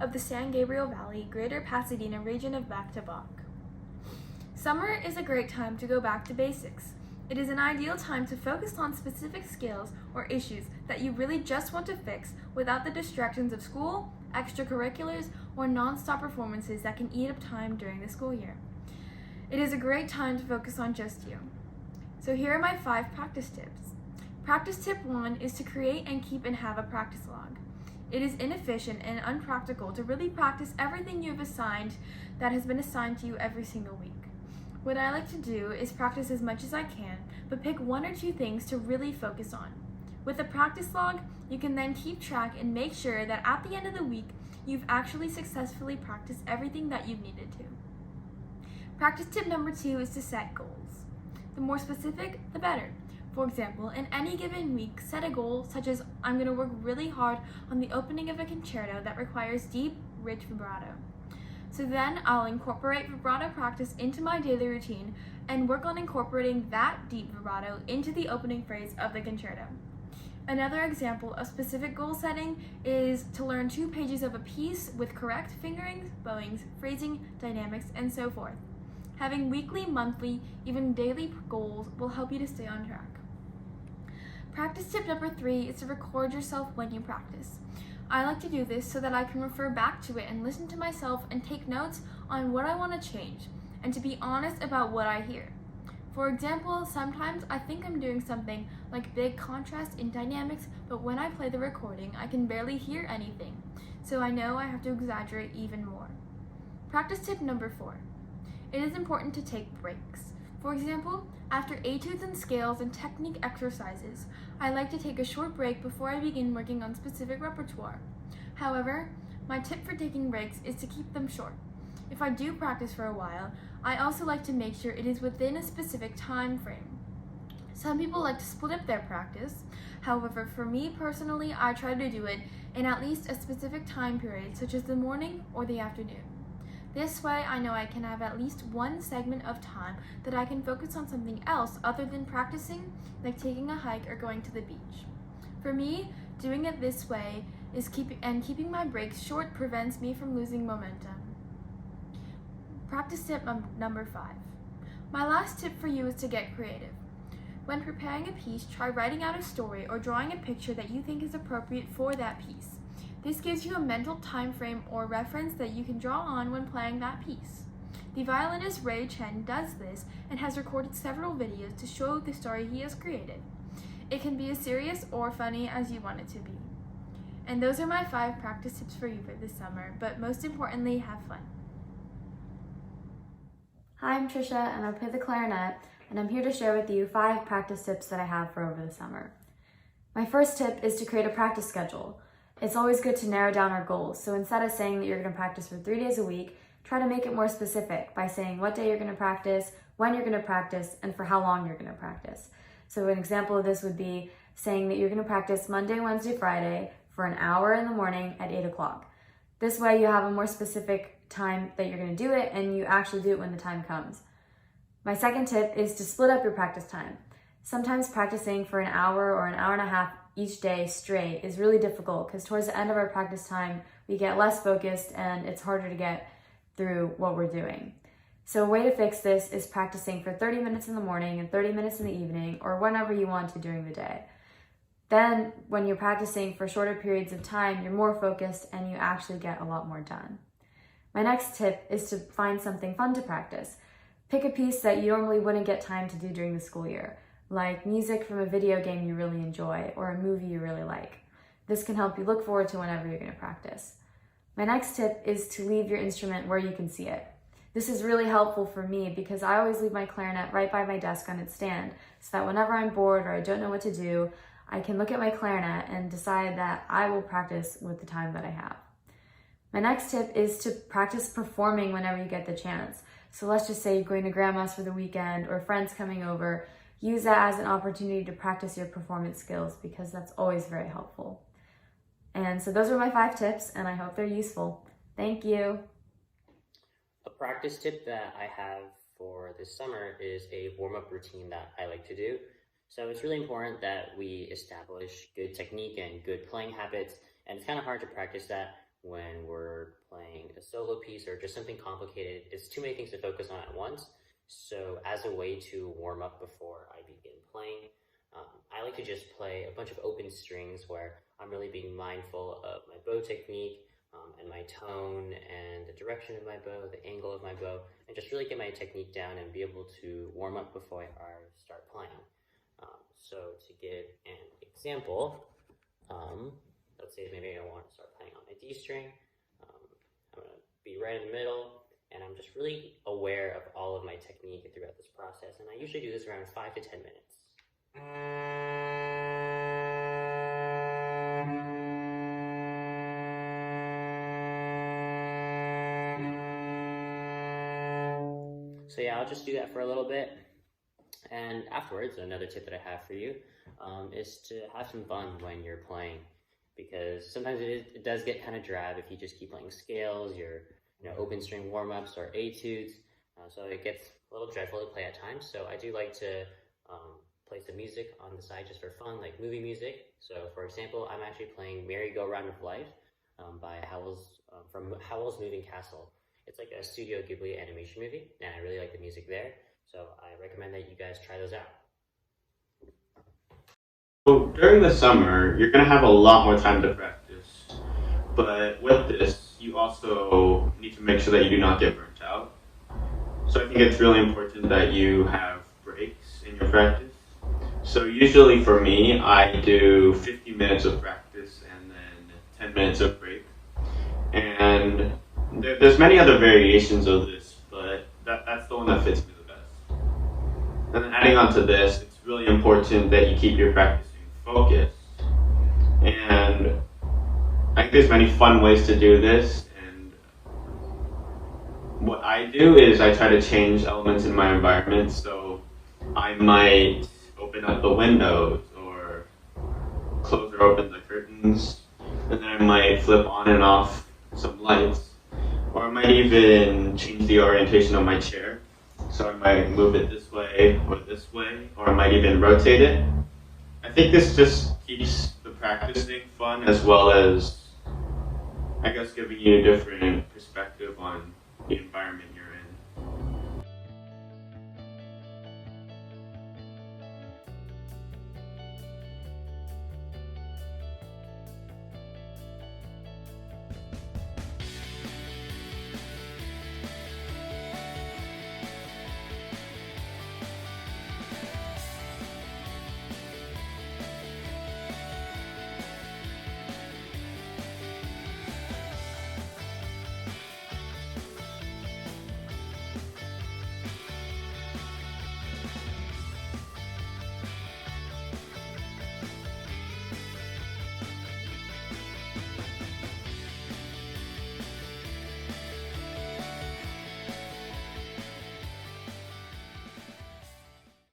of the San Gabriel Valley, Greater Pasadena region of Back-to-Bach. Summer is a great time to go back to basics. It is an ideal time to focus on specific skills or issues that you really just want to fix without the distractions of school, extracurriculars, or non-stop performances that can eat up time during the school year. It is a great time to focus on just you. So here are my 5 practice tips. Practice tip 1 is to create and keep and have a practice log. It is inefficient and unpractical to really practice everything you have assigned that has been assigned to you every single week. What I like to do is practice as much as I can, but pick 1 or 2 things to really focus on. With a practice log, you can then keep track and make sure that at the end of the week, you've actually successfully practiced everything that you've needed to. Practice tip number 2 is to set goals. The more specific, the better. For example, in any given week, set a goal such as I'm going to work really hard on the opening of a concerto that requires deep, rich vibrato. So then I'll incorporate vibrato practice into my daily routine and work on incorporating that deep vibrato into the opening phrase of the concerto. Another example of specific goal setting is to learn 2 pages of a piece with correct fingerings, bowings, phrasing, dynamics, and so forth. Having weekly, monthly, even daily goals will help you to stay on track. Practice tip number 3 is to record yourself when you practice. I like to do this so that I can refer back to it and listen to myself and take notes on what I want to change, and to be honest about what I hear. For example, sometimes I think I'm doing something like big contrast in dynamics, but when I play the recording, I can barely hear anything, so I know I have to exaggerate even more. Practice tip number 4. It is important to take breaks. For example, after etudes and scales and technique exercises, I like to take a short break before I begin working on specific repertoire. However, my tip for taking breaks is to keep them short. If I do practice for a while, I also like to make sure it is within a specific time frame. Some people like to split up their practice. However, for me personally, I try to do it in at least a specific time period, such as the morning or the afternoon. This way, I know I can have at least 1 segment of time that I can focus on something else other than practicing, like taking a hike or going to the beach. For me, doing it this way is keeping my breaks short prevents me from losing momentum. Practice tip number 5. My last tip for you is to get creative. When preparing a piece, try writing out a story or drawing a picture that you think is appropriate for that piece. This gives you a mental time frame or reference that you can draw on when playing that piece. The violinist Ray Chen does this and has recorded several videos to show the story he has created. It can be as serious or funny as you want it to be. And those are my 5 practice tips for you for this summer, but most importantly, have fun. Hi, I'm Trisha and I play the clarinet, and I'm here to share with you 5 practice tips that I have for over the summer. My first tip is to create a practice schedule. It's always good to narrow down our goals, so instead of saying that you're going to practice for 3 days a week, try to make it more specific by saying what day you're going to practice, when you're going to practice, and for how long you're going to practice. So an example of this would be saying that you're going to practice Monday, Wednesday, Friday for an hour in the morning at 8 o'clock. This way you have a more specific time that you're going to do it, and you actually do it when the time comes. My second tip is to split up your practice time. Sometimes practicing for an hour or an hour and a half each day straight is really difficult because towards the end of our practice time, we get less focused and it's harder to get through what we're doing. So a way to fix this is practicing for 30 minutes in the morning and 30 minutes in the evening, or whenever you want to during the day. Then when you're practicing for shorter periods of time, you're more focused and you actually get a lot more done. My next tip is to find something fun to practice. Pick a piece that you normally wouldn't get time to do during the school year, like music from a video game you really enjoy or a movie you really like. This can help you look forward to whenever you're going to practice. My next tip is to leave your instrument where you can see it. This is really helpful for me because I always leave my clarinet right by my desk on its stand, so that whenever I'm bored or I don't know what to do, I can look at my clarinet and decide that I will practice with the time that I have. My next tip is to practice performing whenever you get the chance. So let's just say you're going to grandma's for the weekend or friends coming over. Use that as an opportunity to practice your performance skills because that's always very helpful. And so those are my 5 tips, and I hope they're useful. Thank you. A practice tip that I have for this summer is a warm-up routine that I like to do. So it's really important that we establish good technique and good playing habits, and it's kind of hard to practice that when we're playing a solo piece or just something complicated. It's too many things to focus on at once. So as a way to warm up before I begin playing, I like to just play a bunch of open strings where I'm really being mindful of my bow technique, and my tone and the direction of my bow, the angle of my bow, and just really get my technique down and be able to warm up before I start playing. So to give an example, let's say maybe I want to start playing on my D string. I'm going to be right in the middle, and I'm just really aware of all of my technique throughout this process. And I usually do this around 5 to 10 minutes. So yeah, I'll just do that for a little bit. And afterwards, another tip that I have for you is to have some fun when you're playing, because sometimes it does get kind of drab if you just keep playing scales, your open string warm-ups or etudes. So it gets a little dreadful to play at times. So I do like to play some music on the side just for fun, like movie music. So for example, I'm actually playing Merry-Go-Round of Life by from Howl's Moving Castle. It's like a Studio Ghibli animation movie, and I really like the music there. So I recommend that you guys try those out. So during the summer, you're going to have a lot more time to practice. But with this, you also need to make sure that you do not get burnt out. So I think it's really important that you have breaks in your practice. So usually for me, I do 50 minutes of practice and then 10 minutes of break. And there's many other variations of this, but that's the one that fits me the best. And then adding on to this, it's really important that you keep your practicing focused. And I think there's many fun ways to do this. And what I do is I try to change elements in my environment. So I might open up the windows or close or open the curtains. And then I might flip on and off some lights. Or I might even change the orientation of my chair. So I might move it this way, or I might even rotate it. I think this just keeps the practicing fun, as well as, I guess, giving you a different perspective on the environment